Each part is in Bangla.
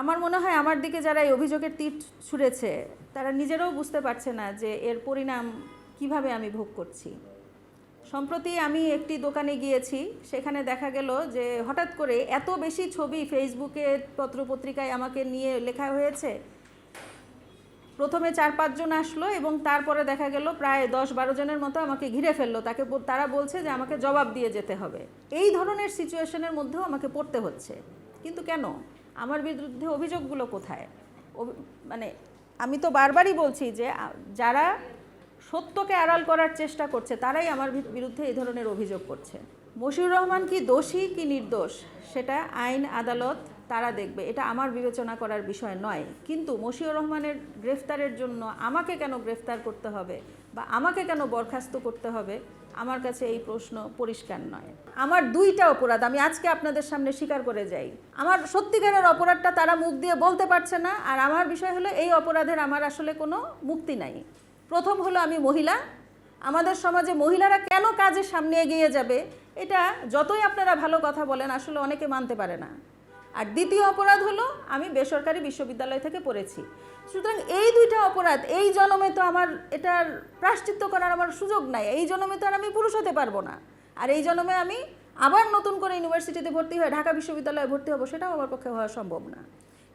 আমার মনে হয় আমার দিকে যারা এই অভিযোগের তীর ছুঁড়েছে তারা নিজেরাও বুঝতে পারছে না যে এর পরিণাম কিভাবে আমি ভোগ করছি। সম্প্রতি আমি একটি দোকানে গিয়েছি, সেখানে দেখা গেল যে হঠাৎ করে এত বেশি ছবি ফেসবুকে পত্রপত্রিকায় আমাকে নিয়ে লেখা হয়েছে। প্রথমে 4-5 জন আসলো এবং তারপরে দেখা গেল প্রায় 10-12 জনের মতো আমাকে ঘিরে ফেললো। তারা বলছে যে আমাকে জবাব দিয়ে যেতে হবে। এই ধরনের সিচুয়েশনের মধ্যেও আমাকে পড়তে হচ্ছে। কিন্তু কেন? আমার বিরুদ্ধে অভিযোগগুলো কোথায়? মানে আমি তো বারবারই বলছি যে যারা সত্যকে আড়াল করার চেষ্টা করছে তারাই আমার বিরুদ্ধে এই ধরনের অভিযোগ করছে। মশিউর রহমান কি দোষী কি নির্দোষ সেটা আইন আদালত তারা দেখবে, এটা আমার বিবেচনা করার বিষয় নয়। কিন্তু মশিউর রহমানের গ্রেফতারের জন্য আমাকে কেন গ্রেফতার করতে হবে বা আমাকে কেন বরখাস্ত করতে হবে, আমার কাছে এই প্রশ্ন পরিষ্কার নয়। আমার 2টা অপরাধ আমি আজকে আপনাদের সামনে স্বীকার করে যাই। আমার সত্যিকারের অপরাধটা তারা মুখ দিয়ে বলতে পারছে না, আর আমার বিষয় হলো এই অপরাধের আমার আসলে কোনো মুক্তি নাই। প্রথম হলো আমি মহিলা। আমাদের সমাজে মহিলারা কেন কাজে সামনে এগিয়ে যাবে এটা যতই আপনারা ভালো কথা বলেন আসলে অনেকে মানতে পারে না। আর দ্বিতীয় অপরাধ হলো আমি বেসরকারি বিশ্ববিদ্যালয় থেকে পড়েছি। সুতরাং এই 2টা অপরাধ এই জন্মে তো আমার এটার প্রায়শ্চিত্ত করার আমার সুযোগ নাই। এই জন্মে তো আর আমি পুরুষ হতে পারবো না। আর এই জন্মে আমি আবার নতুন করে ইউনিভার্সিটিতে ভর্তি হয়ে ঢাকা বিশ্ববিদ্যালয়ে ভর্তি হবো, সেটাও আমার পক্ষে হওয়া সম্ভব না।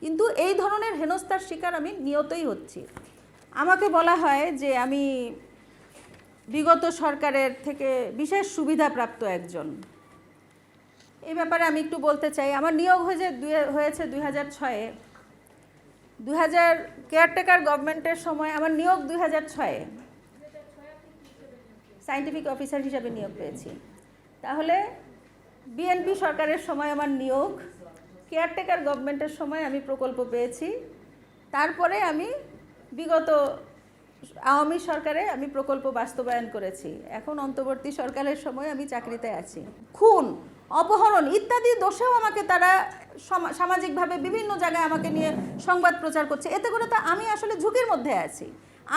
কিন্তু এই ধরনের হেনস্থার শিকার আমি নিয়তই হচ্ছি। আমাকে বলা হয় যে আমি বিগত সরকারের থেকে বিশেষ সুবিধাপ্রাপ্ত একজন। এই ব্যাপারে আমি একটু বলতে চাই। আমার নিয়োগ হয়েছে 2006-এ। 2000 কেয়ারটেকার গভর্নমেন্টের সময় আমার নিয়োগ 2006-এ সায়েন্টিফিক অফিসার হিসাবে নিয়োগ পেয়েছি। তাহলে বিএনপি সরকারের সময় আমার নিয়োগ, কেয়ারটেকার গভর্নমেন্টের সময় আমি প্রকল্প পেয়েছি, তারপরে আমি বিগত আওয়ামী সরকারে আমি প্রকল্প বাস্তবায়ন করেছি, এখন অন্তর্বর্তী সরকারের সময় আমি চাকরিতে আছি। খুন, অপহরণ ইত্যাদি দোষেও আমাকে তারা সামাজিকভাবে বিভিন্ন জায়গায় আমাকে নিয়ে সংবাদ প্রচার করছে। এতে করে তো আমি আসলে ঝুঁকির মধ্যে আছি।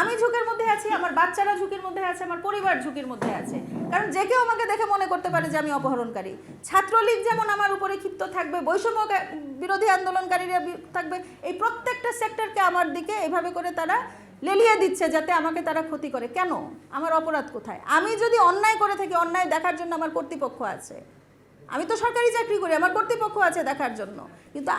আমি ঝুঁকির মধ্যে আছি, আমার বাচ্চারা ঝুঁকির মধ্যে আছে, আমার পরিবার ঝুঁকির মধ্যে আছে। কারণ যে কেউ আমাকে দেখে মনে করতে পারে যে আমি অপহরণকারী। ছাত্রলীগ যেমন আমার উপরে ক্ষিপ্ত থাকবে, বৈষম্য বিরোধী আন্দোলনকারীরা থাকবে, এই প্রত্যেকটা সেক্টরকে আমার দিকে এভাবে করে তারা লেলিয়ে দিচ্ছে যাতে আমাকে তারা ক্ষতি করে। কেন? আমার অপরাধ কোথায়? আমি যদি অন্যায় করে থাকি, অন্যায় দেখার জন্য আমার কর্তৃপক্ষ আছে। আমি তো সরকারি চাকরি করি, আমার কর্তৃপক্ষ আছে দেখার জন্য। কিন্তু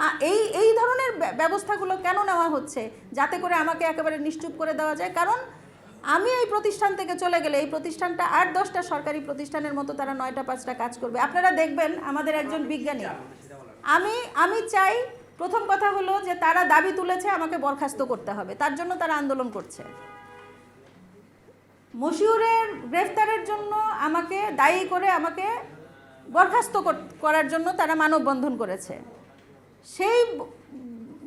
এই ধরনের ব্যবস্থাগুলো কেন নেওয়া হচ্ছে যাতে করে আমাকে একেবারে নিশ্চুপ করে দেওয়া যায়? কারণ আমি এই প্রতিষ্ঠান থেকে চলে গেলে এই প্রতিষ্ঠানটা 8-10টা সরকারি প্রতিষ্ঠানের মতো তারা 9টা-5টা কাজ করবে। আপনারা দেখবেন আমাদের একজন বিজ্ঞানী, আমি চাই প্রথম কথা হলো যে তারা দাবি তুলেছে আমাকে বরখাস্ত করতে হবে, তার জন্য তারা আন্দোলন করছে। মশিউরের গ্রেফতারের জন্য আমাকে দায়ী করে আমাকে বরখাস্ত করার জন্য তারা মানববন্ধন করেছে। সেই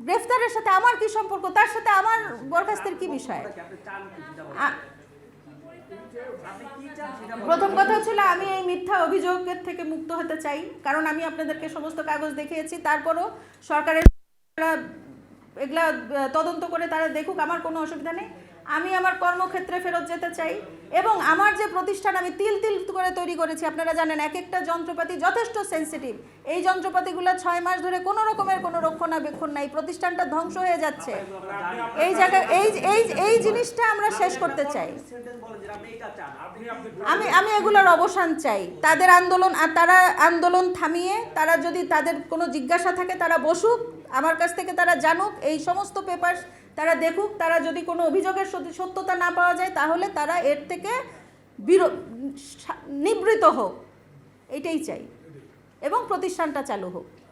গ্রেফতারের সাথে আমার কি সম্পর্ক? তার সাথে আমার বরখাস্তের কি বিষয়? প্রথম কথা ছিল আমি এই মিথ্যা অভিযোগের থেকে মুক্ত হতে চাই, কারণ আমি আপনাদেরকে সমস্ত কাগজ দেখিয়েছি। তারপরও সরকারের এগুলা তদন্ত করে তারা দেখুক, আমার কোনো অসুবিধা নেই। আমি আমার কর্মক্ষেত্রে ফেরত যেতে চাই এবং আমার যে প্রতিষ্ঠান আমি তিল তিল করে তৈরি করেছি, আপনারা জানেন এক একটা যন্ত্রপাতি যথেষ্ট সেন্সিটিভ। এই যন্ত্রপাতিগুলো 6 মাস ধরে কোনো রকমের কোনো রক্ষণাবেক্ষণ নাই, প্রতিষ্ঠানটা ধ্বংস হয়ে যাচ্ছে। এই জায়গায় এই জিনিসটা আমরা শেষ করতে চাই। আমি এগুলোর অবসান চাই। তাদের আন্দোলন, আর তারা আন্দোলন থামিয়ে তারা যদি তাদের কোনো জিজ্ঞাসা থাকে তারা বসুক, আমার কাছ থেকে তারা জানুক, এই সমস্ত পেপার তারা দেখুক। তারা যদি কোনো অভিযোগের সত্যতা না পাওয়া যায় তাহলে তারা এর থেকে নিবৃত হোক, এটাই চাই, এবং প্রতিষ্ঠানটা চালু হোক।